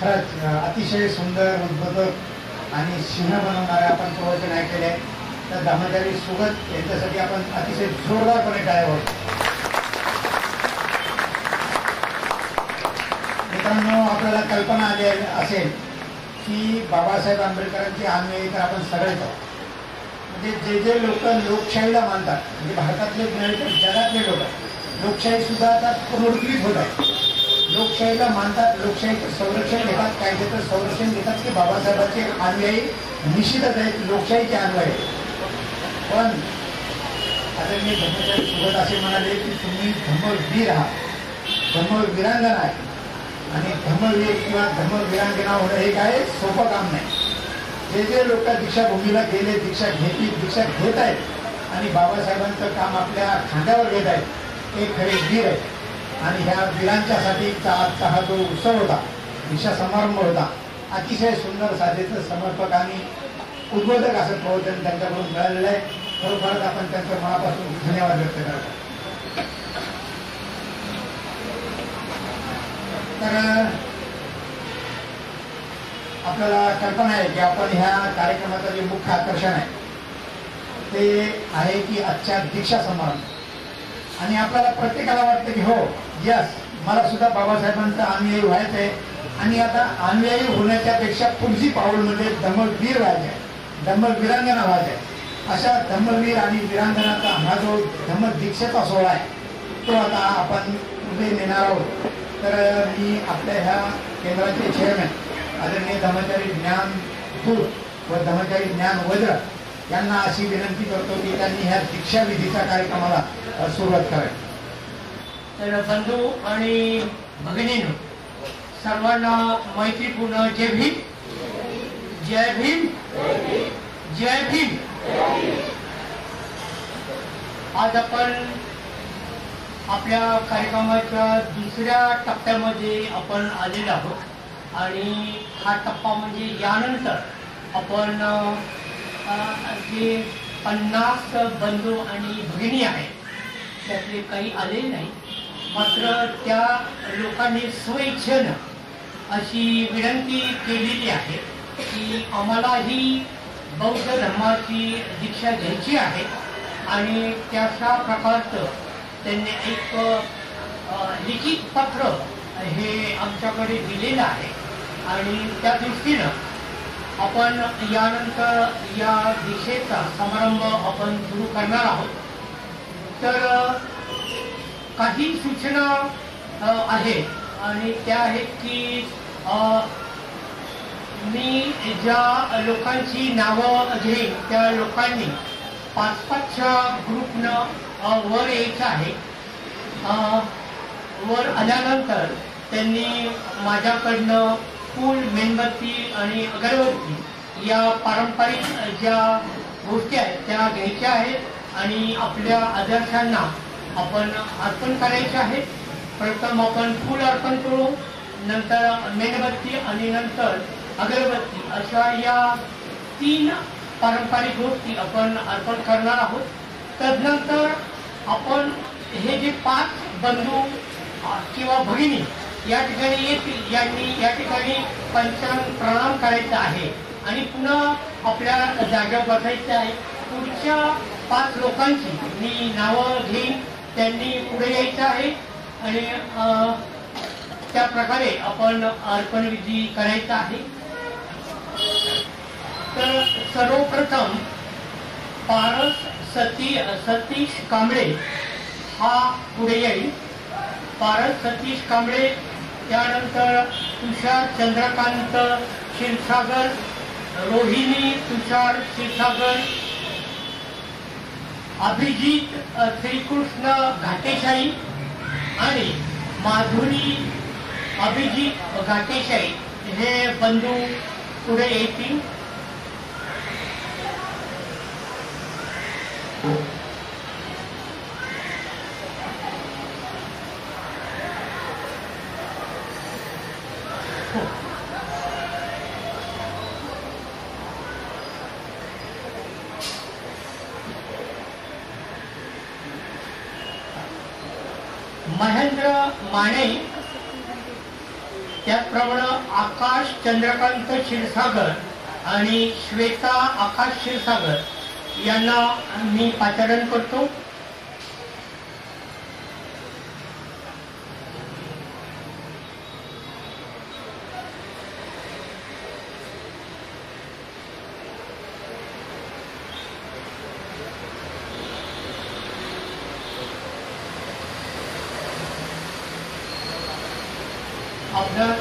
खरंच अतिशय सुंदर उद्बोधक आणि सिंह बनवणारे आपण प्रवचन ऐकलेले आहे. तर दामोदरी सुगत यांच्यासाठी आपण अतिशय जोरदारपणे टाळ्या वाजवू. मित्रांनो, आपल्याला कल्पना आली असेल की बाबासाहेब आंबेडकरांची अनुयायी तर आपण सगळेच आहोत. म्हणजे जे जे लोक लोकशाहीला मानतात, म्हणजे भारतातले नव्हे जगातले लोक लोकशाही सुद्धा आता पुनरुज्जीवित होत आहे. लोकशाहीला मानतात, लोकशाहीचं संरक्षण घेतात, कायद्याचं संरक्षण घेतात की बाबासाहेबांचे अनुयायी निश्चितच आहेत, लोकशाहीचे अनुयायी. पण आदरणीय धर्मचारी सुगत असे म्हणाले की तुम्ही धर्मवीर आहात, धर्मवीरांगना आहे. आणि धर्मवीर किंवा धर्मवीरांगना होणं हे काय सोपं काम नाही. जे जे लोक दीक्षाभूमीला गेले, दीक्षा घेतली, दीक्षा घेत आहेत आणि बाबासाहेबांचं काम आपल्या खांद्यावर घेत आहेत, ते खरे वीर आहेत. आणि ह्या वीरांच्यासाठीचा आजचा हा जो उत्सव होता, दीक्षा समारंभ होता, अतिशय सुंदर साधेचं समर्पक आणि उद्बोधक असं प्रवचन त्यांच्याकडून मिळालेलं आहे. खरोखरच आपण त्यांचं मनापासून धन्यवाद व्यक्त करतो. तर आपल्याला कल्पना आहे की आपण ह्या कार्यक्रमाचं जे मुख्य आकर्षण आहे ते आहे की आजच्या दीक्षा समारंभ. आणि आपल्याला प्रत्येकाला वाटतं की हो यस, मला सुद्धा बाबासाहेबांचा अनुयायी व्हायचं आहे. आणि आता अनुयायी होण्याच्या पेक्षा पुढची पाऊल म्हणजे धर्मवीर व्हायचं आहे, धर्मवीरांगना व्हायचं आहे. अशा धर्मवीर आणि वीरांगणाचा हा जो धर्मदीक्षेचा सोहळा आहे तो आता आपण पुढे नेणार आहोत. तर मी आपल्या ह्या केंद्राचे चेअरमॅन आदरणीय धर्मचारी ज्ञान दूत व धर्मचारी ज्ञान वज्र यांना अशी विनंती करतो की त्यांनी ह्या दीक्षाविधीच्या कार्यक्रमाला सुरुवात करावी. तर बंधू आणि भगिनींनो, सर्वांना मैत्रीपूर्ण जय भीम, जय भीम, जय भीम. आज आपण आपल्या कार्यक्रमाच्या दुसऱ्या टप्प्यामध्ये आपण आलेलो आहोत. आणि हा टप्पा म्हणजे यानंतर आपण जे 50 बंधू आणि भगिनी आहेत त्यातले काही आले नाही, मात्र त्या लोकांनी स्वइच्छेनं अशी विनंती केलेली आहे की आम्हाला ही बौद्ध धर्माची दीक्षा घ्यायची आहे. आणि त्याच्या प्रकारचं त्यांनी एक लिखित पत्र हे आमच्याकडे दिलेलं आहे. आणि त्या दृष्टीनं आपण यानंतर या दीक्षेचा समारंभ आपण सुरू करणार आहोत. तर काही सूचना आहेत आणि त्या आहेत की मी ज्या लोकांची नावं घेईन त्या लोकांनी 5-5च्या ग्रुपनं वर यायचं आहे. वर आल्यानंतर त्यांनी माझ्याकडनं फूल, मेणबत्ती आणि अगरबत्ती या पारंपरिक ज्या गोष्टी आहेत त्या घ्यायच्या आहेत आणि आपल्या आदर्शांना आपण अर्पण करायचे आहेत. प्रथम आपण फूल अर्पण करू, नंतर मेणबत्ती आणि नंतर अगरबत्ती अशा या 3 पारंपरिक गोष्टी आपण अर्पण करणार आहोत. तदनंतर आपण हे जे 5 बंधू किंवा भगिनी या ठिकाणी येतील, यांनी या ठिकाणी पंचांग प्रणाम करायचा आहे आणि पुन्हा आपल्या जागेवर बसायचं आहे. पुढच्या 5 लोकांची मी नावं घेईन, त्यांनी पुढे यायचं आहे आणि त्या प्रकारे आपण अर्पणविधी करायचा आहे. तर सर्वप्रथम पारस सतीश कांबळे हा पुढे येईल. पारस सतीश कांबळे, त्यानंतर तुषार चंद्रकांत क्षीरसागर, रोहिणी तुषार क्षीरसागर, अभिजित श्रीकृष्ण घाटेशाही आणि माधुरी अभिजित घाटेशाही हे बंधू पुढे येतील. महेंद्र माने, त्याचप्रमाणे आकाश चंद्रकांत क्षीरसागर आणि श्वेता आकाश क्षीरसागर यांना मी पाचारण करतो. आपलं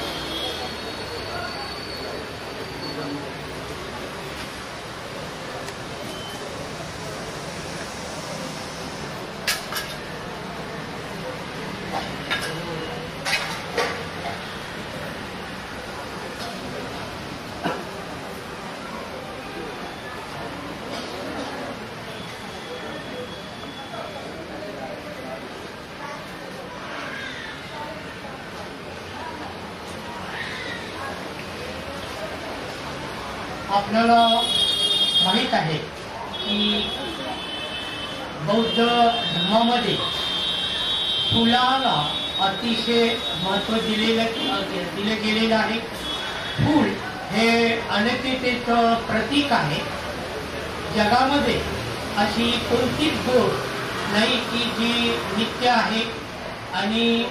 आपल्याला माहीत आहे की बौद्ध धर्मामध्ये फुलाला अतिशय महत्त्व दिले गेलेलं आहे. फूल हे अनैतिकतेचं प्रतीक आहे. जगामध्ये अशी कोणतीच गोष्ट नाही की जी नित्य आहे आणि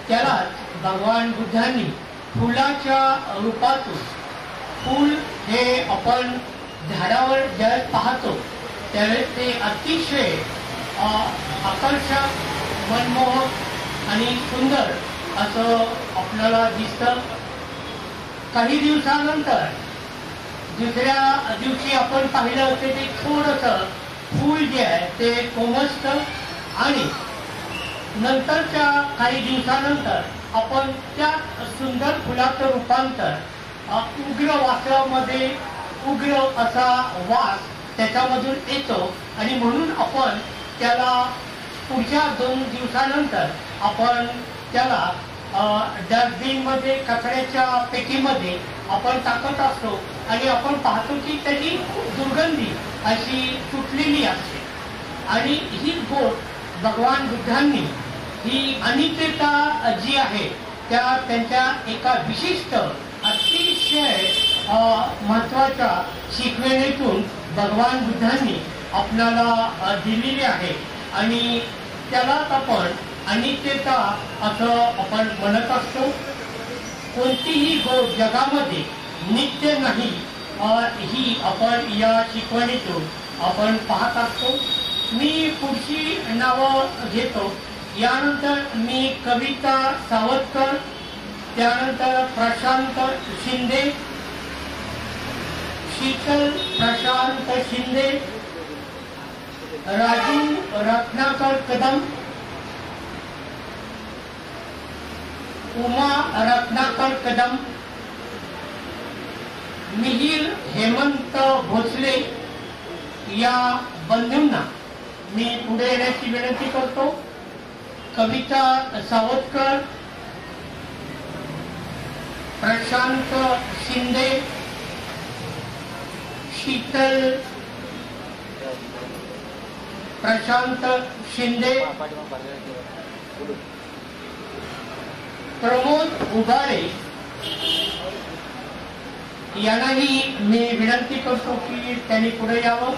त्यालाच भगवान बुद्धांनी फुलाच्या रूपातून, फूल हे आपण झाडावर ज्यावेळेस पाहतो त्यावेळेस ते अतिशय आकर्षक, मनमोहक आणि सुंदर असं आपल्याला दिसतं. काही दिवसानंतर दुसऱ्या दिवशी आपण पाहिलं की ते थोडंसं फूल जे आहे ते कोमजतं आणि नंतरच्या काही दिवसानंतर आपण त्या सुंदर फुलाचं रूपांतर उग्र वासामध्ये, उग्र असा वास त्याच्यामधून येतो आणि म्हणून आपण त्याला पुढच्या 2 दिवसानंतर आपण त्याला डस्टबिनमध्ये, कचऱ्याच्या पेटीमध्ये आपण टाकत असतो आणि आपण पाहतो की त्याची दुर्गंधी अशी सुटलेली असते. आणि ही गोष्ट भगवान बुद्धांनी ही अनित्यता जी आहे त्या त्यांच्या एका विशिष्ट अतिशय महत्वाच्या शिकवणीतून भगवान बुद्धांनी आपल्याला दिलेली आहे आणि त्यालाच आपण अनित्यता असं आपण म्हणत असतो. कोणतीही गोष्ट जगामध्ये नित्य नाही ही आपण या शिकवणीतून आपण पाहत असतो. मी पुढची नावं घेतो. यानंतर मी कविता सावतकर, त्यानंतर प्रशांत शिंदे, शीतल प्रशांत शिंदे, राजू रत्नाकर कदम, उमा रत्नाकर कदम, मिहिर हेमंत भोसले या बंधूंना मी पुढे येण्याची विनंती करतो. कविता सावतकर, प्रशांत शिंदे, शीतल प्रशांत शिंदे, प्रमोद उबाळे यांनाही मी विनंती करतो की त्यांनी पुढे यावं.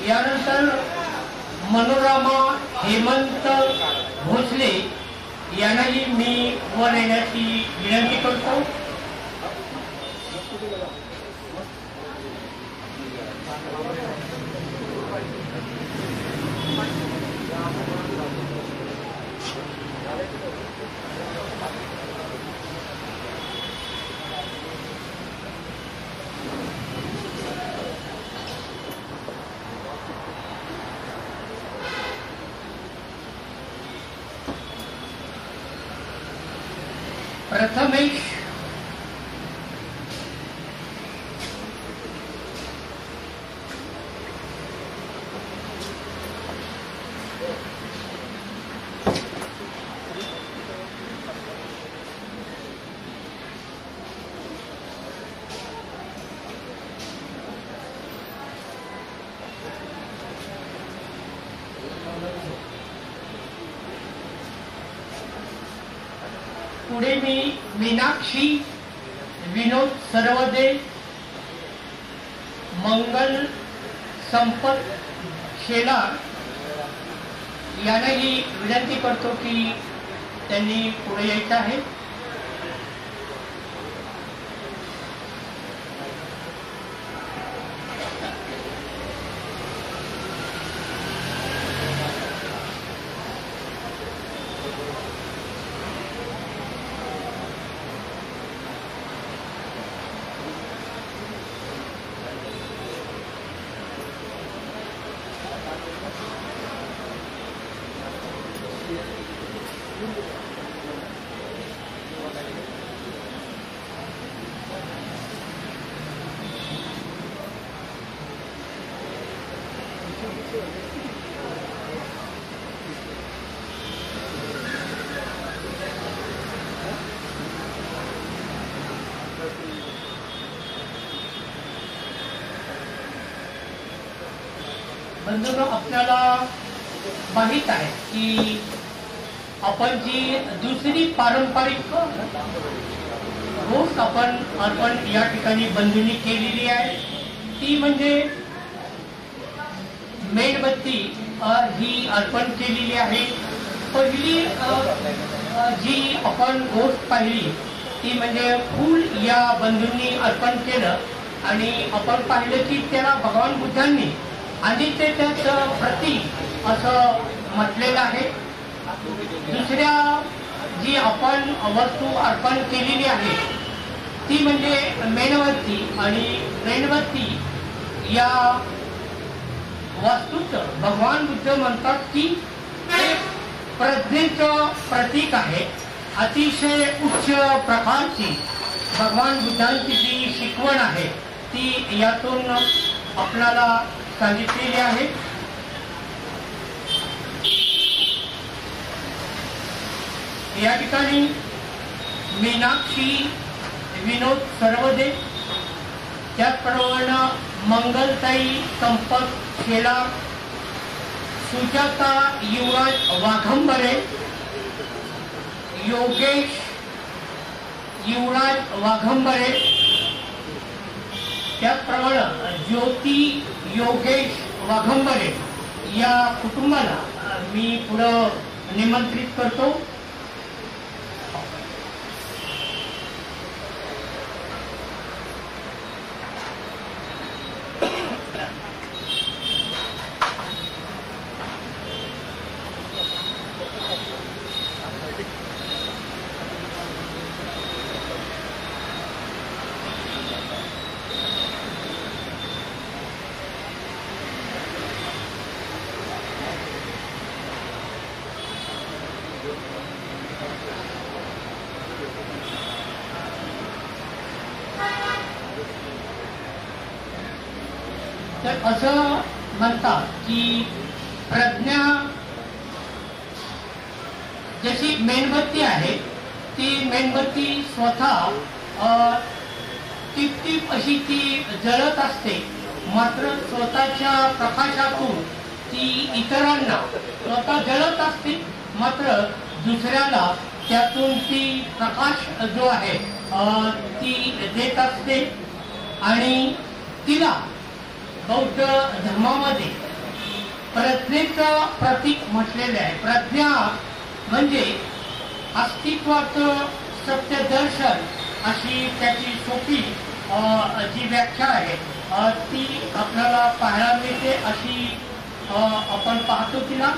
यानंतर मनोरमा हेमंत भोसले यांनाही मी वर येण्याची विनंती करतो. प्रथमेश पुढे मी मीनाक्षी विनोद सरवदे, मंगल संपत शेलार यांनाही विनंती करतो की त्यांनी पुढे यायचं आहे. बंधूंनो, आपल्याला माहित आहे की आपण जी दुसरी पारंपरिक गोष्ट आपण या ठिकाणी बंधूंनी केलेली आहे ती म्हणजे मेणबत्ती ही अर्पण केलेली आहे. पहिली जी आपण गोष्ट पाहिली ती म्हणजे फूल या बंधूंनी अर्पण केलं आणि आपण पाहिलं की त्याला भगवान बुद्धांनी आणि ते त्याचं प्रतीक असं म्हटलेलं आहे. दुसऱ्या जी आपण वस्तू अर्पण केलेली आहे ती म्हणजे मेणबत्ती, आणि मेणबत्ती या वस्तूचं भगवान बुद्ध म्हणतात की ते प्रज्ञेचं प्रतीक आहे. अतिशय उच्च प्रकारची भगवान बुद्धांची जी शिकवण आहे ती यातून आपल्याला सांगितलेली आहे. या ठिकाणी मीनाक्षी विनोद सरवदे, त्याचप्रमाणे मंगलताई संपत शेलार, सुजाता युवराज वाघंबरे, योगेश युवराज वाघंबरे, त्याचप्रमाणे ज्योती योगेश वाघंबरे या कुटुंबाला मी पुढं निमंत्रित करतो. तर असं म्हणतात की प्रज्ञा जशी मेणबत्ती आहे ती मेणबत्ती स्वतः टिपटिप अशी ती जळत असते, मात्र स्वतःच्या प्रकाशातून ती इतरांना स्वतः जळत असते, मात्र दुसऱ्याला त्यातून ती प्रकाश जो आहे ती देत असते. आणि तिला बौद्ध धर्मामध्ये प्रज्ञेचं प्रतीक म्हटलेले आहे. प्रज्ञा म्हणजे अस्तित्वाचं सत्यदर्शन अशी त्याची सोपी जी व्याख्या आहे ती आपल्याला पाहायला मिळते. अशी आपण पाहतो तिला.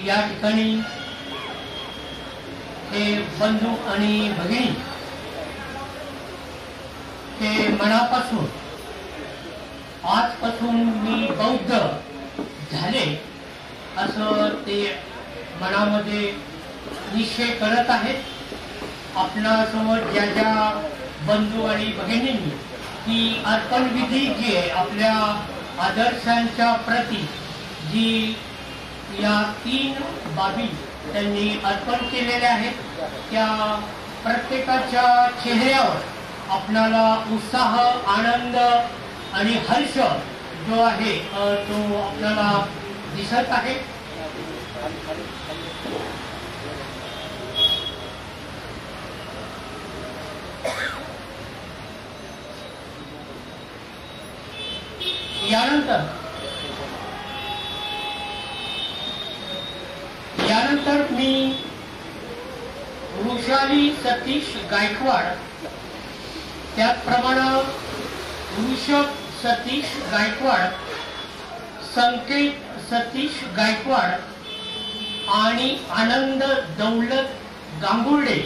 या ठिकाणी हे बंधू आणि भगिनी ते मनापासून आजपासून मी बौद्ध झाले असं ते मनामध्ये निश्चय करत आहेत. आपल्यासमोर ज्या ज्या बंधू आणि भगिनींनी ही अर्पण विधी जी आहे आपल्या आदर्शांच्या प्रती जी या 3 बाबी त्यांनी अर्पण केलेल्या आहेत त्या प्रत्येकाच्या चेहऱ्यावर आपणाला उत्साह, आनंद आणि हर्ष जो आहे तो आपल्याला दिसत आहे. यानंतर मी वृषाली सतीश गायकवाड, त्याचप्रमाणे ऋषभ सतीश गायकवाड, संकेत सतीश गायकवाड आणि आनंद दौलत गांगुर्डे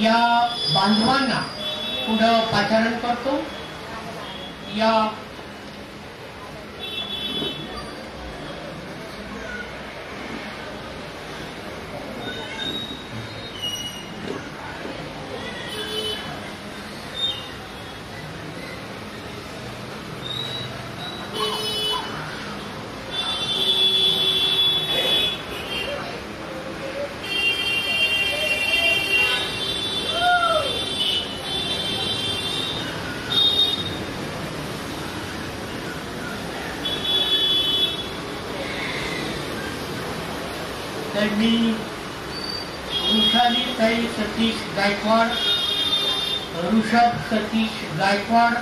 या बांधवांना पुढे पाचारण करतो. या मी वृषाली ताई सतीश गायकवाड, ऋषभ सतीश गायकवाड,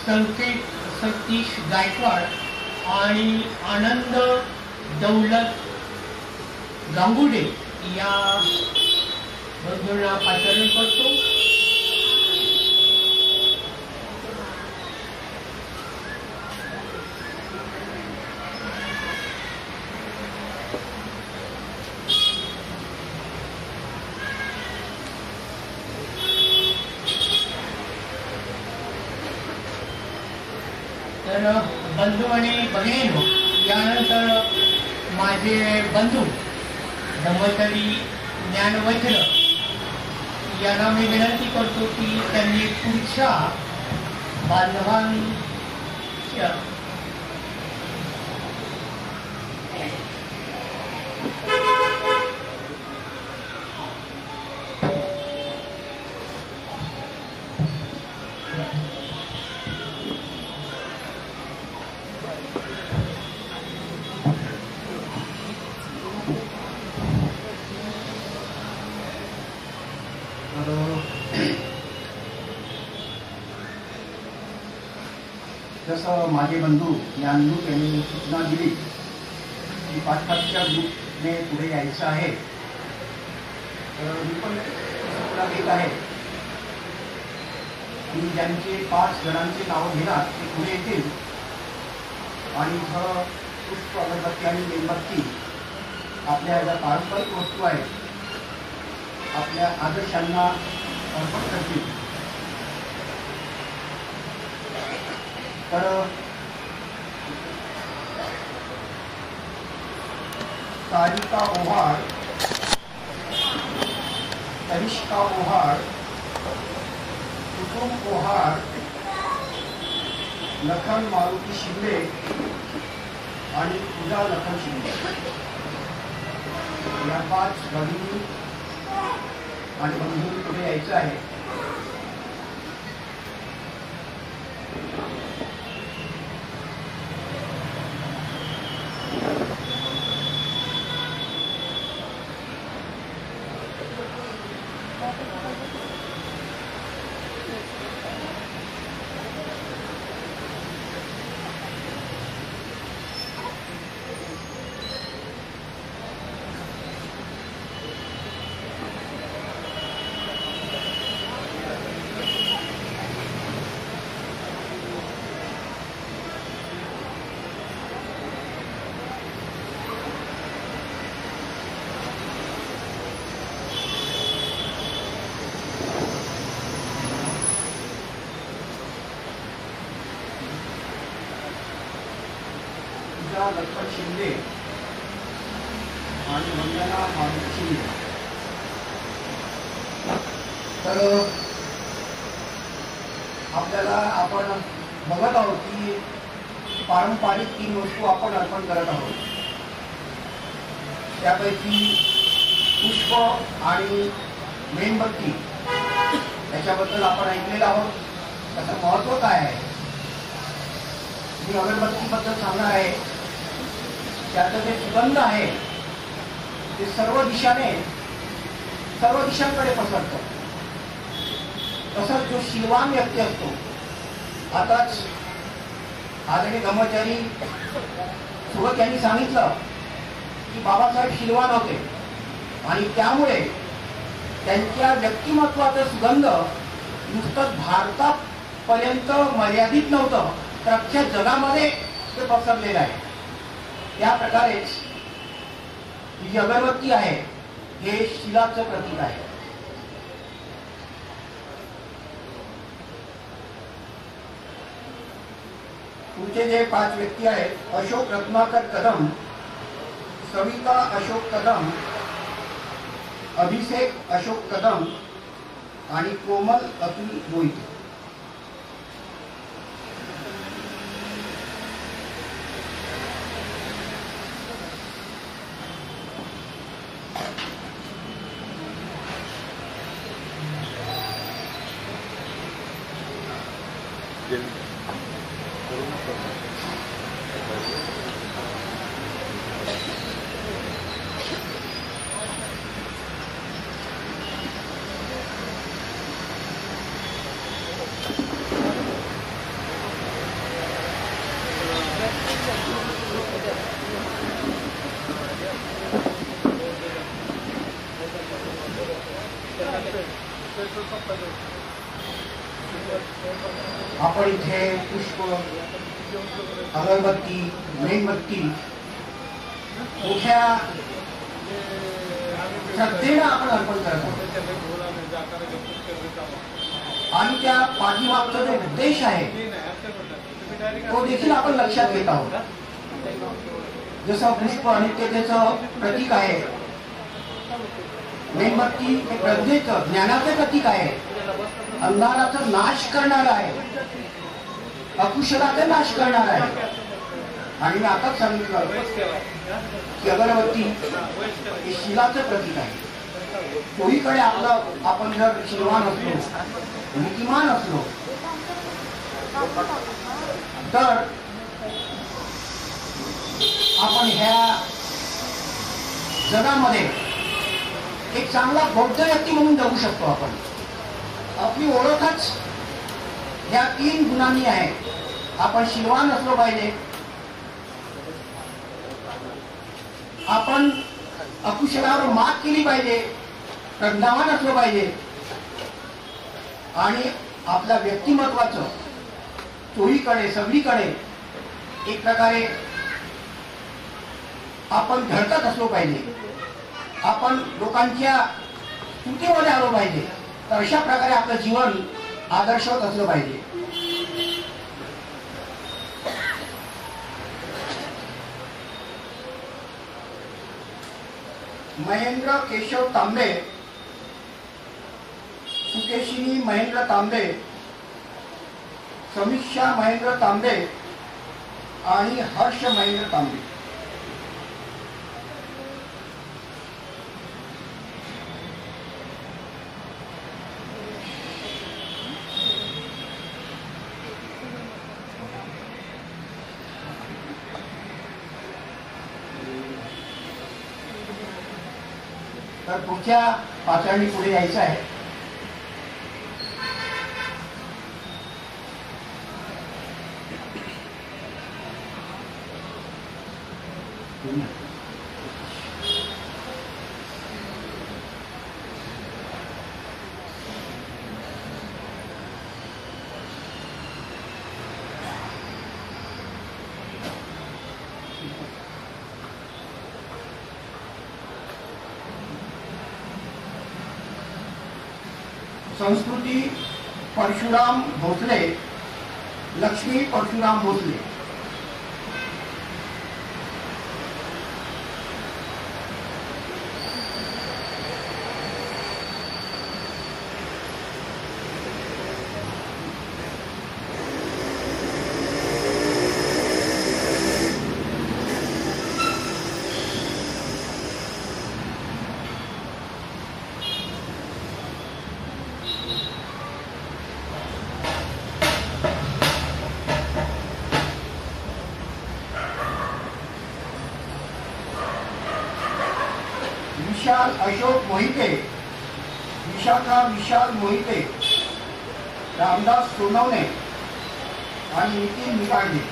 संकेत सतीश गायकवाड आणि आनंद दौलत गांगुर्डे या बंधूंना पाचारण करतो. तर बंधू आणि भगिनींनो, यानंतर माझे बंधू ब्रह्मचारी ज्ञानवज्र यांना मी विनंती करतो की त्यांनी पुढच्या बांधवांच्या जसं माझे बंधू ज्ञानदूत यांनी सूचना दिली की पाठपाठच्या ग्रुपने पुढे यायचं आहे, तर मी पण सूचना देत आहे की ज्यांचे 5 जणांचे नावं घेणार ते पुढे येतील आणि इथं पुष्प, अगरबत्ती आणि मेणबत्ती आपल्या ज्या पारंपरिक वस्तू आहेत आपल्या आदर्शांना अर्पण करतील. तर सारिका ओहाड, तनिष्का ओहाड, कुसुम ओहाड, लखन मारुती शिंदे आणि पूजा लखन शिंदे या 5 भगिनी आणि बंधूंनी पुढे यायचं आहे. लक्ष्मण शिंदे आणि वंदना मारुती शिंदे. तर आपल्याला आपण बघत आहोत की पारंपरिक 3 वस्तू आपण अर्पण करत आहोत. त्यापैकी पुष्प आणि मेणबत्ती त्याच्याबद्दल आपण ऐकलेलं आहोत. त्याचं महत्त्व काय आहे? मी अगरबत्तीबद्दल सांगणार आहे. त्याचं जे सुगंध आहे ते सर्व दिशांकडे पसरतं. तसंच जो शीलवान व्यक्ती असतो, आताच आदरणीय ब्रह्मचारी सुगत यांनी सांगितलं की बाबासाहेब शीलवान होते आणि त्यामुळे त्यांच्या व्यक्तिमत्वाचा सुगंध नुसतं भारतापर्यंत मर्यादित नव्हतं, तर अख्ख्या जगामध्ये ते पसरलेलं आहे. त्या प्रकारेच ही जी अगरबत्ती आहे हे शीलाचं प्रतीक आहे. पुढचे जे 5 व्यक्ती आहेत, अशोक रत्नाकर कदम, सविता अशोक कदम, अभिषेक अशोक कदम आणि कोमल अतुल मोहिते. आपण इथे पुष्प, अगरबत्ती, मेणबत्ती मोठ्या श्रद्धेनं आपण अर्पण करत आहोत आणि त्या पाठीमागचा जो उद्देश आहे तो देखील आपण लक्षात घेत आहोत. जसं पुष्प अनित्यतेचं प्रतीक आहे, मेणबत्ती हे प्रज्ञेचं, ज्ञानाचं प्रतीक आहे, अंधाराचा नाश करणारा आहे, अकुशलाचा नाश करणारा आहे. आणि मी आताच सांगितलं की अगरबत्ती हे शीलाचं प्रतीक आहे. चोहीकडे आपण जर शीलवान असलो, नीतिमान असलो तर आपण ह्या जगामध्ये एक चांगला बौद्ध व्यक्ती म्हणून जगू शकतो. आपली ओळखच या 3 गुणांनी आहे. आपण शीलवान असलो पाहिजे, आपण अकुशलावर मात केली पाहिजे, प्रज्ञावान असलो पाहिजे आणि आपल्या व्यक्तिमत्वाचं चोहीकडे सगळीकडे एक प्रकारे आपण धडकत असलो पाहिजे. आपण लोकांच्या स्तुतीमध्ये आलो पाहिजे. तर अशा प्रकारे आपलं जीवन आदर्शवत असलं पाहिजे. महेंद्र केशव तांबे, सुकेशिनी महेंद्र तांबे, समीक्षा महेंद्र तांबे आणि हर्ष महेंद्र तांबे. तर पुढच्या पातळी पुढे यायचं आहे. संस्कृती परशुराम भोसले, लक्ष्मी परशुराम भोसले. विशाल अशोक मोहिते, विशाखा विशाल मोहिते, रामदास सोनवणे आणि नितीन निकाळजे.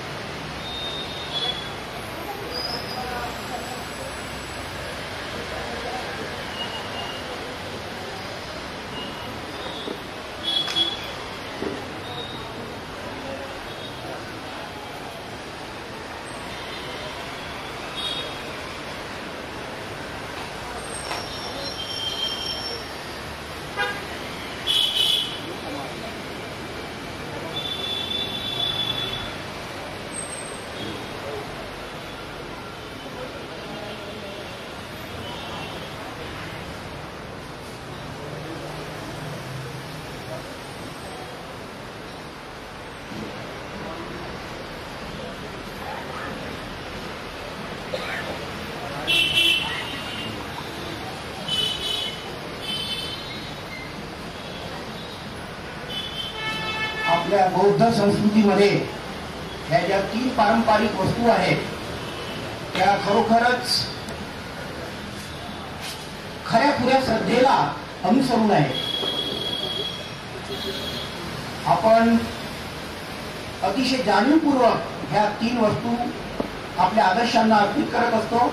आपल्या बौद्ध संस्कृतीमध्ये ह्या ज्या 3 पारंपरिक वस्तू आहेत त्या खरोखरच खऱ्या श्रद्धेला अनुसरून आहेत. आपण अतिशय जाणीवपूर्वक ह्या 3 वस्तू आपल्या आदर्शांना अर्पित करत असतो.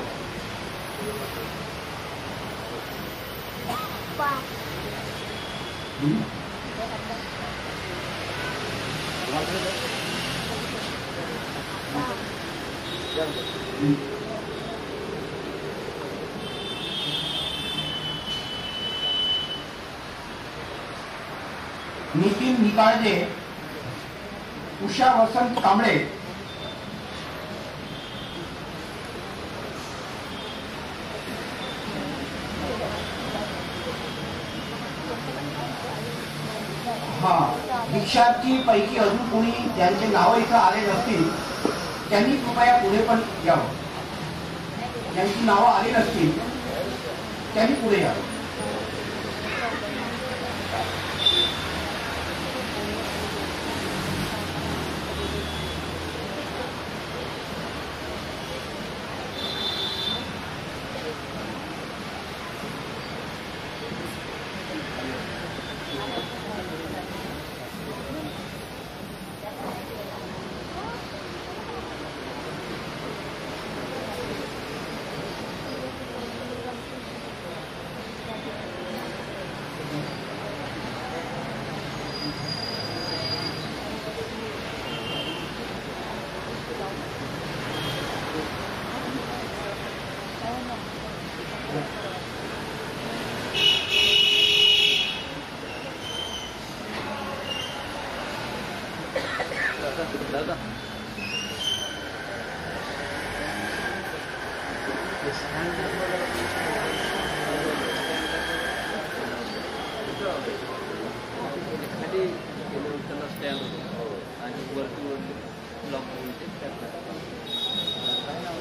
नितीन निकाळजे, उषा वसंत कांबळे, दीक्षार्थी पैकी अजून कोणी ज्यांचे नाव इथं आले नसतील त्यांनी कृपया पुढे पण यावं. ज्यांची नावं आली नसतील त्यांनी पुढे यावं. दादा खाली त्याला स्टँड होतो आणि वरती ब्लॉक काय नाव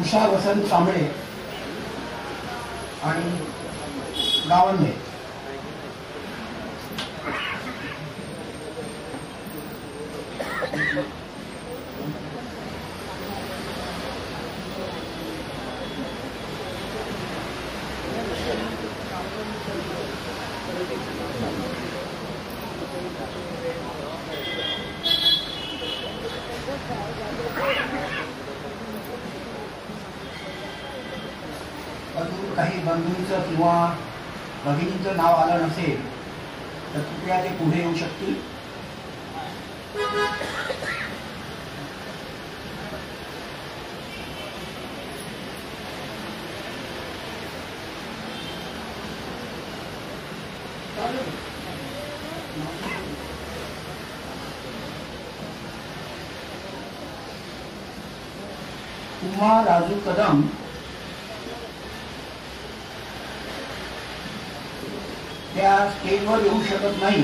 उषा वसंत कांबळे आणि गावंडे. अजून काही बंधूंचं किंवा भगिनींचं नाव आलं नसेल तर कृपया ते पुढे येऊ शकतील. ब्रह्मा राजू कदम त्या स्टेजवर येऊ शकत नाही,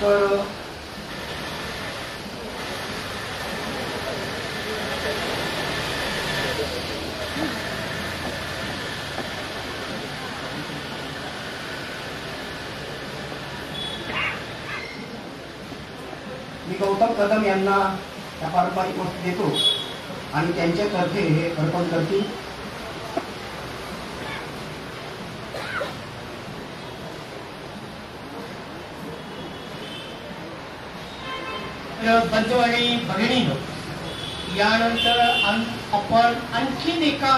तर मी गौतम कदम यांना त्या पारंपरिक वस्तू देतो आणि त्यांच्यातर्फे हे अर्पण करतील. बंधू आणि भगिनींनो, यानंतर आपण आणखीन एका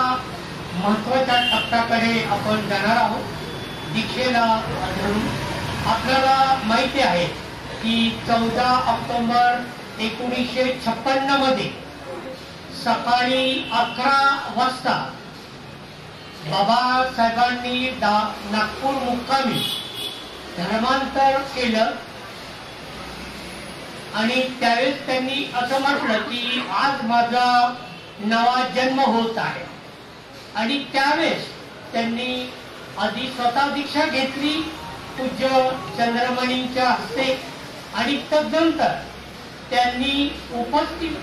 महत्वाच्या टप्प्याकडे आपण जाणार आहोत. दीक्षेला धरून आपल्याला माहिती आहे की 14 ऑक्टोबर 1956 मध्ये सकाळी 11 वाजता बाबासाहेबांनी नागपूर मुक्कामी धर्मांतर केलं आणि त्यावेळेस त्यांनी असं म्हटलं की आज माझा नवा जन्म होत आहे. आणि त्यावेळेस त्यांनी आधी स्वतः दीक्षा घेतली पूज्य चंद्रमणींच्या हस्ते आणि तदनंतर त्यांनी उपस्थित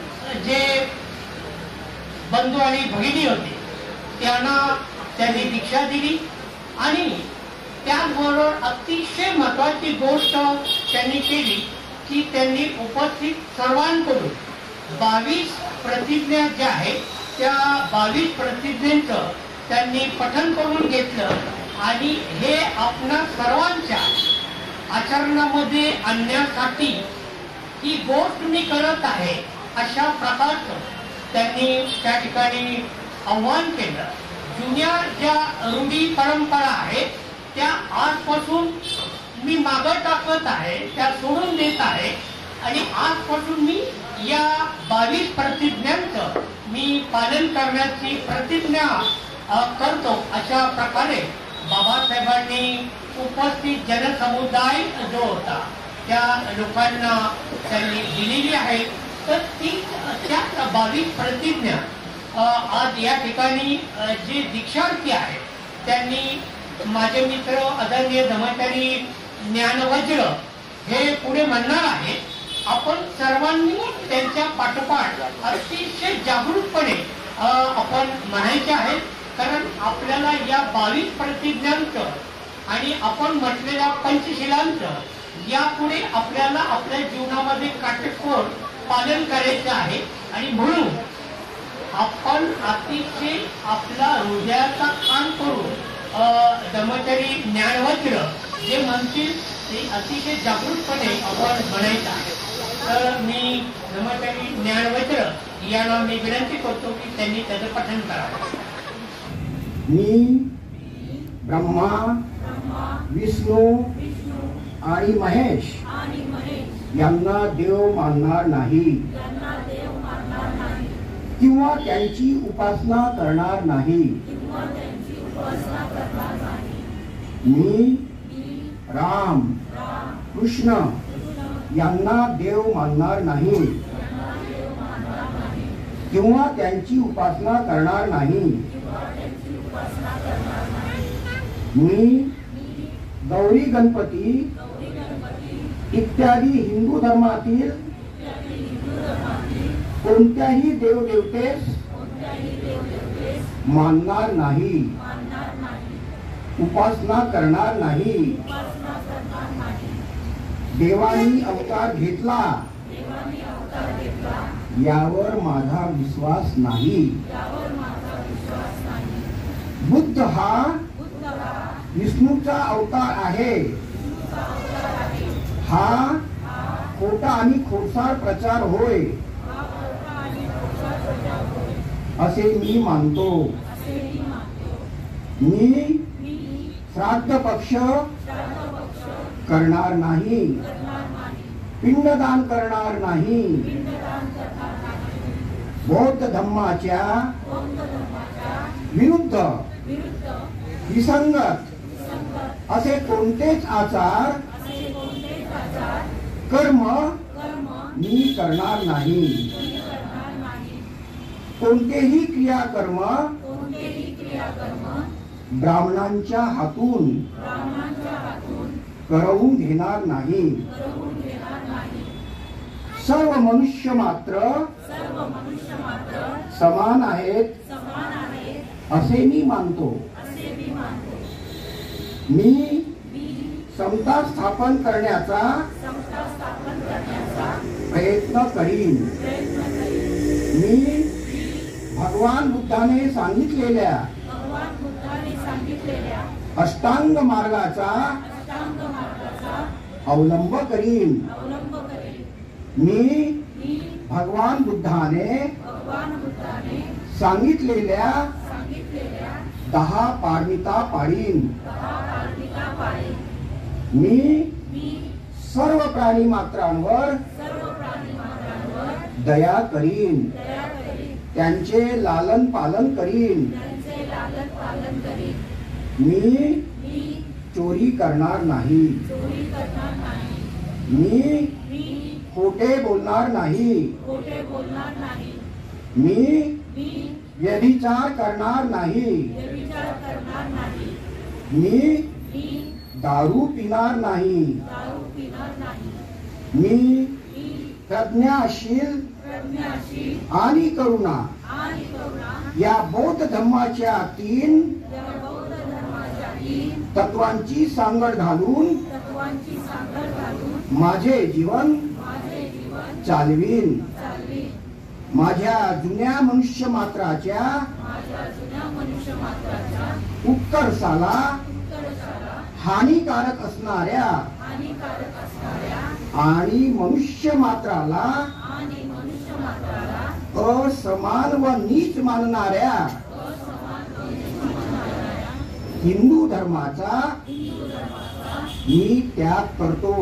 जे बंधू आणि भगिनी होते त्यांना त्यांनी दीक्षा दिली. आणि त्याचबरोबर अतिशय महत्वाची गोष्ट त्यांनी केली की त्यांनी उपस्थित सर्वांकडून 22 प्रतिज्ञा ज्या आहेत त्या 22 प्रतिज्ञांचं त्यांनी पठण करून घेतलं आणि हे आपणा सर्वांच्या आचरणामध्ये आणण्यासाठी ही गोष्ट मी करत आहे अशा प्रकारचं त्यांनी त्या ठिकाणी आव्हान केलं. जुन्या ज्या रूढी परंपरा आहेत त्या आजपासून मी मागं टाकत आहे, त्या सोडून देत आहे आणि आजपासून मी या 22 प्रतिज्ञांचं मी पालन करण्याची प्रतिज्ञा करतो. अशा प्रकारे बाबासाहेबांनी उपस्थित जनसमुदाय जो होता त्या लोकांना त्यांनी दिलेली आहे. तर त्या 22 प्रतिज्ञा आज या ठिकाणी जे दीक्षार्थी आहेत त्यांनी माझे मित्र आदरणीय धर्माचारी ज्ञानवज्र हे पुढे म्हणणार आहे. आपण सर्वांनी त्यांच्या पाठोपाठ अतिशय जागरूकपणे आपण म्हणायचे आहे, कारण आपल्याला या 22 प्रतिज्ञांचं आणि आपण म्हटलेल्या पंचशिलांचं यापुढे आपल्याला आपल्या जीवनामध्ये काटेकोर पालन करायचं आहे. आणि म्हणून आपण अतिशय आपला हृदयाचा कान करून धर्मचारी ज्ञानवज्र जे म्हणतील ते अतिशय जागरूकपणे आपण म्हणायचं आहे. तर मी धर्मचारी ज्ञानवज्र यांना मी विनंती करतो की त्यांनी त्याचं पठण करावं. मी ब्रह्मा विष्णू आणि महेश यांना देव मानणार नाही किंवा त्यांची उपासना करणार नाही. मी राम कृष्ण यांना देव मानणार नाही किंवा त्यांची उपासना करणार नाही. मी गौरी गणपती इत्यादी हिंदू धर्मातील कोणत्याही देवदेवतेस मानणार नाही, उपासना करणार नाही. देवानी अवतार घेतला यावर माझा विश्वास नाही. बुद्ध हा विष्णूचा अवतार आहे. हा खोटा आणि खोडसाळ प्रचार होय असे मी मानतो. मी श्राद्ध पक्ष करणार नाही, पिंडदान करणार नाही. बौद्ध धम्माच्या विरुद्ध विसंगत असे कोणतेच आचार कर्म मी करणार नाही. कोणतेही क्रियाकर्म ब्राह्मणांच्या हातून करवून घेणार नाही. सर्व मनुष्य मात्र समान आहेत असे मी मानतो. मी समता स्थापन करण्याचा प्रयत्न करीन. मी भगवान बुद्धाने सांगितलेल्या अष्टांग मार्गाचा अवलंब करीन. मी भगवान बुद्धाने सांगितलेल्या 10 पारमिता पाळीन. मी सर्व प्राणी मात्रांवर दया करीन. त्यांचे लालन पालन करीन. मी चोरी करणार नाही. मी खोटे बोलणार नाही. मी व्यभिचार करणार नाही. मी दारू पिणार नाही. मी प्रज्ञाशील आणि करुणा या बौद्ध धर्माच्या 3 तत्वांची सांगड घालून माझे जीवन चालवीन. माझ्या जुन्या मनुष्य मात्राच्या उत्कर्षाला हानिकारक असणाऱ्या आणि मनुष्य मात्राला असमान व नीच मानणाऱ्या हिंदू धर्माचा मी त्याग करतो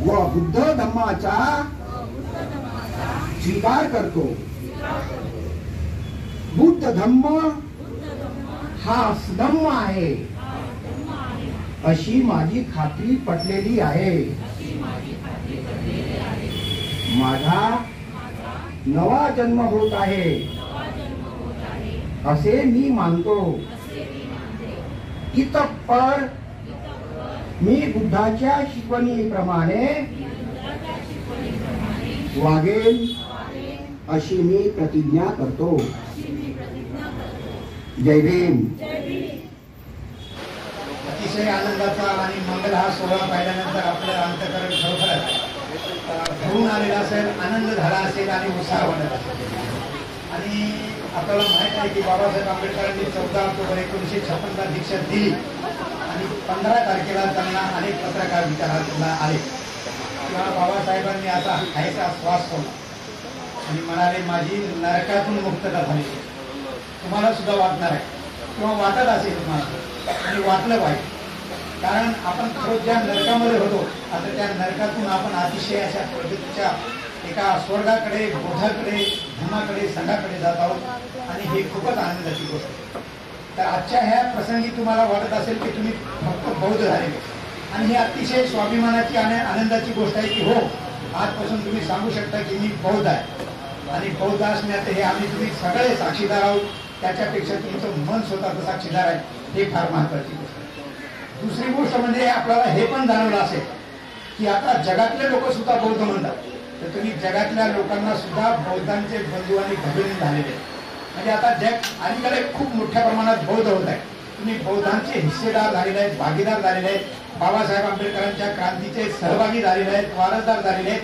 व बुद्ध धर्माचा स्वीकार करतो. बुद्ध धम्म हा धम्म आहे अशी माझी खात्री पटलेली आहे. माझा नवा जन्म होत आहे असे मी मानतो. इतपर मी बुद्धाच्या शिकवणीप्रमाणे वागेन अशी मी प्रतिज्ञा करतो. जय भीम. अतिशय आनंदाचा आणि मंगल हा सोहळा पाहिल्यानंतर आपलं अंतःकरण खरोखरच भरून आलेला असेल, आनंद झाला असेल आणि उत्साह वाटत असेल. आणि आपल्याला माहित आहे की बाबासाहेब आंबेडकरांनी 14 ऑक्टोबर 1956ला दीक्षा दिली आणि 15 तारखेला त्यांना अनेक पत्रकार विचारायला आले किंवा बाबासाहेबांनी आता खायचा श्वास सोडला आणि म्हणाले माझी नरकातून मुक्तता झाली. तुम्हाला सुद्धा वाटणार आहे किंवा वाटत असेल तुम्हाला आणि वाटलं पाहिजे. कारण आपण खरोच ज्या नरकामध्ये होतो आता त्या नरकातून आपण अतिशय अशा पद्धतीच्या एका स्वर्गाकडे, बोधाकडे, धर्माकडे, संघाकडे जात आहोत आणि ही खूपच आनंदाची गोष्ट आहे. तर आजच्या ह्या प्रसंगी तुम्हाला वाटत असेल की तुम्ही फक्त बौद्ध झाले आणि ही अतिशय स्वाभिमानाची आणि आनंदाची गोष्ट आहे की हो आजपासून तुम्ही सांगू शकता की मी बौद्ध आहे आणि बौद्ध असण्याचे हे आम्ही तुम्ही सगळे साक्षीदार आहोत. त्याच्यापेक्षा तुमचं मन स्वतःचं साक्षीदार आहे हे फार महत्वाची गोष्ट आहे. दुसरी गोष्ट म्हणजे आपल्याला हे पण जाणवलं असेल की आता जगातले लोक सुद्धा बौद्ध म्हणतात. तर तुम्ही जगातल्या लोकांना सुद्धा बौद्धांचे बंधू आणि भगिनी झालेले म्हणजे आता जग अलीकडे खूप मोठ्या प्रमाणात बौद्ध होत आहे. तुम्ही बौद्धांचे हिस्सेदार झालेले आहेत, भागीदार झालेले आहेत, बाबासाहेब आंबेडकरांच्या क्रांतीचे सहभागी झालेले आहेत, वारसदार झालेले आहेत.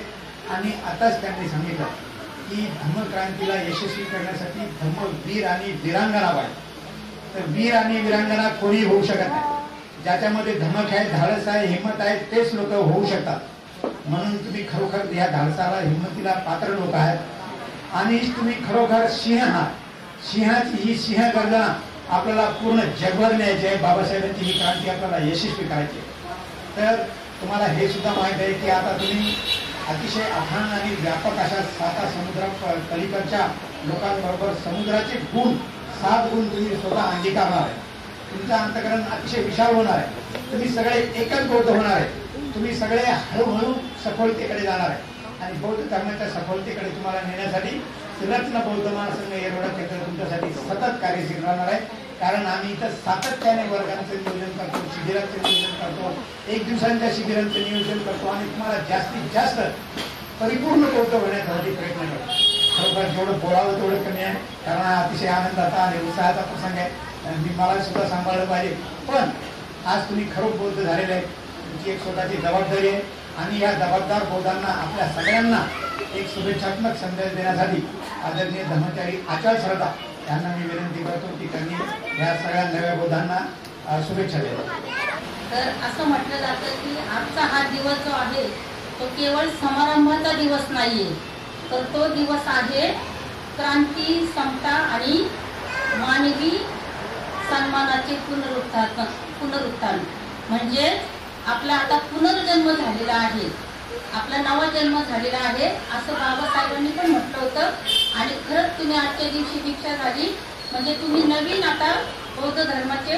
आणि आताच त्यांनी सांगितलं की धम्मक्रांतीला यशस्वी करण्यासाठी धम्मवीर आणि वीरांगना पाहिजे. तर वीर आणि वीरांगना कोणी होऊ शकत नाही. ज्याच्यामध्ये धमक आहे, धाडस आहे, हिंमत आहे तेच लोक होऊ शकतात. म्हणून तुम्ही खरोखर या धाडसाला, हिंमतीला पात्र लोक आहेत आणि तुम्ही खरोखर सिंह आहात. सिंहाची ही सिंह गर्जना आपल्याला पूर्ण जगभर न्यायची आहे. बाबासाहेबांची ही क्रांती आपल्याला यशस्वी करायची. तर तुम्हाला हे सुद्धा माहित आहे की आता तुम्ही अतिशय अथांग आणि व्यापक अशा 7 समुद्र पलीकडच्या लोकांबरोबर समुद्राचे गुण 7 गुण तुम्ही स्वतः अंगीकारणार आहे. तुमचं अंतःकरण अतिशय विशाल होणार आहे. तुम्ही सगळे एकच बौद्ध होणार आहे. तुम्ही सगळे हळूहळू सफलतेकडे जाणार आहे. आणि बौद्ध धर्माच्या सफलतेकडे तुम्हाला नेण्यासाठी रत्न बौद्ध महासंघ येरवडा क्षेत्र तुमच्यासाठी सतत कार्यशील राहणार आहे. कारण आम्ही इथं सातत्याने वर्गांचं नियोजन करतो, शिबिरांचं नियोजन करतो, 1 दिवसांच्या शिबिरांचं नियोजन करतो आणि तुम्हाला जास्तीत जास्त परिपूर्ण बौद्ध होण्यासाठी प्रयत्न करतो. खरोखर जेवढं बोलावं तेवढं कमी आहे, कारण हा अतिशय आनंदाचा आणि उत्साहाचा प्रसंग आहे. मी मला सुद्धा सांभाळलं पाहिजे, पण आज तुम्ही खरोखर बौद्ध झालेले आहे. तुमची एक स्वतःची जबाबदारी आहे आणि या जबाबदार बौद्धांना आपल्या सगळ्यांना एक शुभेच्छात्मक संदेश देण्यासाठी आदरणीय धर्मचारी आचार्य श्रद्धा यांना मी विनंती करतो की त्यांनी या सगळ्या नव्या बौद्धांना शुभेच्छा द्याव्या. तर असं म्हटलं जातं की आजचा हा दिवस जो आहे तो केवळ समारंभाचा दिवस नाहीये, तर तो दिवस आहे क्रांती, समता आणि मानवी सन्मानाचे पुनरुत्थान. म्हणजे आपला आता पुनर्जन्म झालेला आहे, आपला नवा जन्म झालेला आहे असं बाबासाहेबांनी पण म्हटलं होतं. आणि खरंच तुम्ही आजच्या दिवशी दीक्षा झाली म्हणजे तुम्ही नवीन आता बौद्ध धर्माचे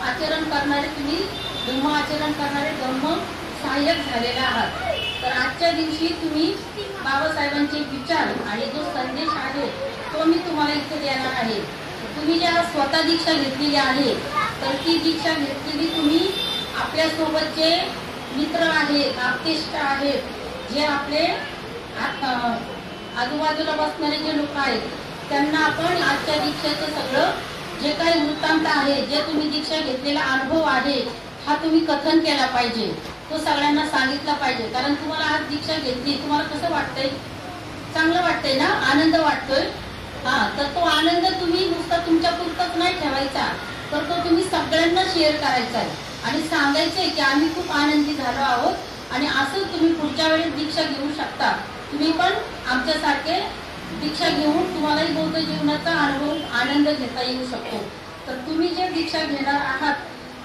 आचरण करणारे, तुम्ही धम्म आचरण करणारे धम्म सहाय्यक झालेले आहात. तर आजच्या दिवशी तुम्ही बाबासाहेबांचे विचार आणि जो संदेश आहे तो मी तुम्हाला इथे देणार आहे. तुम्ही ज्या स्वतः दीक्षा घेतलेली आहे तर ती दीक्षा घेतलेली तुम्ही आपल्यासोबतचे मित्र आहेत, आप्तेष्ट आहेत, जे आपले आजूबाजूला बसणारे जे लोक आहेत त्यांना आपण आजच्या दीक्षेचं सगळं जे काही वृत्तांत आहे, जे तुम्ही दीक्षा घेतलेला अनुभव आहे हा तुम्ही कथन केला पाहिजे, तो सगळ्यांना सांगितला पाहिजे. कारण तुम्हाला आज दीक्षा घेतली, तुम्हाला कसं वाटतंय? चांगलं वाटतंय ना, आनंद वाटतोय. तर तो आनंद तुम्ही नुसता तुमच्या पुरताच नाही ठेवायचा, तर तो तुम्ही सगळ्यांना शेअर करायचा आहे आणि सांगायचंय की आम्ही खूप आनंदी झालो आहोत आणि असं तुम्ही पुढच्या वेळेस दीक्षा घेऊ शकता. तुम्ही पण आमच्यासारखे दीक्षा घेऊन तुम्हालाही बौद्ध जीवनाचा अनुभव आनंद घेता येऊ शकतो. तर तुम्ही जे दीक्षा घेणार आहात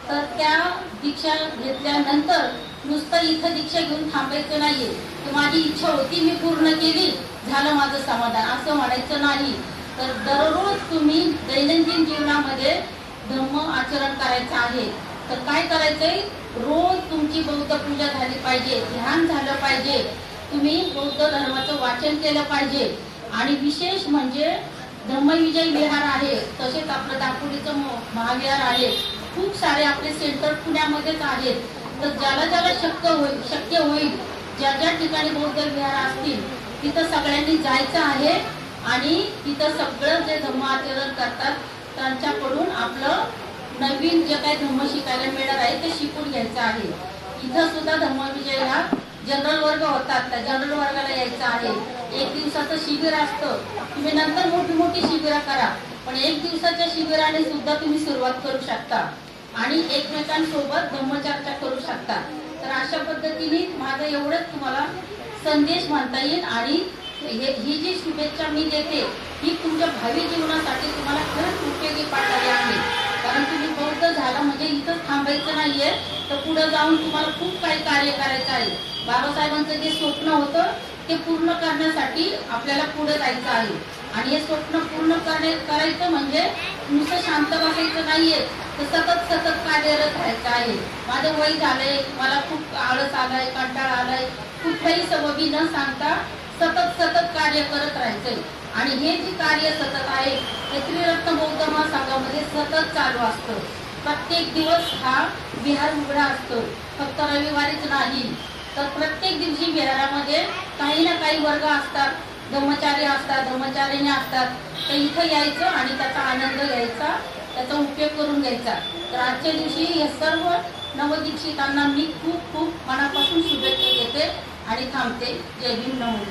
तर त्या दीक्षा घेतल्यानंतर नुसतं इथं दीक्षा घेऊन थांबायचं नाहीये की माझी इच्छा होती मी पूर्ण केली झालं माझं समाधान असं म्हणायचं नाही. तर दररोज तुम्ही दैनंदिन जीवनामध्ये धम्म आचरण करायचं आहे. तर काय करायचंय, रोज तुमची बौद्ध पूजा झाली पाहिजे, ध्यान झालं पाहिजे, तुम्ही बौद्ध धर्माचं वाचन केलं पाहिजे. आणि विशेष म्हणजे धम्मविजय विहार आहे, तसेच आपलं दापोलीचं महाविहार आहे, खूप सारे आपले सेंटर पुण्यामध्येच आहेत. तर ज्याला ज्याला शक्य होईल ज्या ज्या ठिकाणी बौद्ध विहार असतील तिथं सगळ्यांनी जायचं आहे आणि तिथं सगळं जे धम्म आचरण करतात त्यांच्याकडून आपलं नवीन जे काही धम्म शिकायला मिळणार आहे ते शिकून घ्यायचं आहे. इथं सुद्धा धम्मविजय हा जनरल वर्ग होतात, त्या जनरल वर्गाला यायचं आहे. 1 दिवसाचं शिबिर असतं, तुम्ही नंतर मोठी मोठी शिबिरं करा, पण 1 दिवसाच्या शिबिराने सुद्धा तुम्ही सुरुवात करू शकता आणि एकमेकांसोबत धम्मचर्चा करू शकता. तर अशा पद्धतीने माझं एवढंच तुम्हाला संदेश म्हणता येईल. आणि ही जी शुभेच्छा मी देते ही तुमच्या भावी जीवनासाठी तुम्हाला खरंच उपयोगी पडणारी आहे. कारण तुम्ही बौद्ध झाला म्हणजे इथंच थांबायचं नाहीये, तर पुढे जाऊन तुम्हाला खूप काही कार्य करायचं आहे. बाबासाहेबांचं जे स्वप्न होतं ते पूर्ण करण्यासाठी आपल्याला पुढे जायचं आहे. आणि हे स्वप्न पूर्ण करायचं म्हणजे नुसतं शांत बसायचं नाहीये, तर सतत कार्यरत राहायचं आहे. माझं वय झालंय, मला खूप आळस आलाय, कंटाळा आलाय, कुठल्याही सबबी न सांगता सतत कार्य करत राहायचंय. आणि हे जे कार्य सतत आहे ते त्रिरत्न बौद्ध महासंघामध्ये सतत चालू असतं. प्रत्येक दिवस हा विहार उघडा असतो, फक्त रविवारीच नाही. तर प्रत्येक दिवशी विहारामध्ये काही ना काही वर्ग असतात, धम्मचारी असतात, धम्मचारिणी असतात. तर इथं यायचं आणि त्याचा आनंद घ्यायचा, त्याचा उपयोग करून घ्यायचा. तर आजच्या दिवशी हे सर्व नवदीक्षितांना मी खूप मनापासून शुभेच्छा देते आणि थांबते. जय भीम, नमो.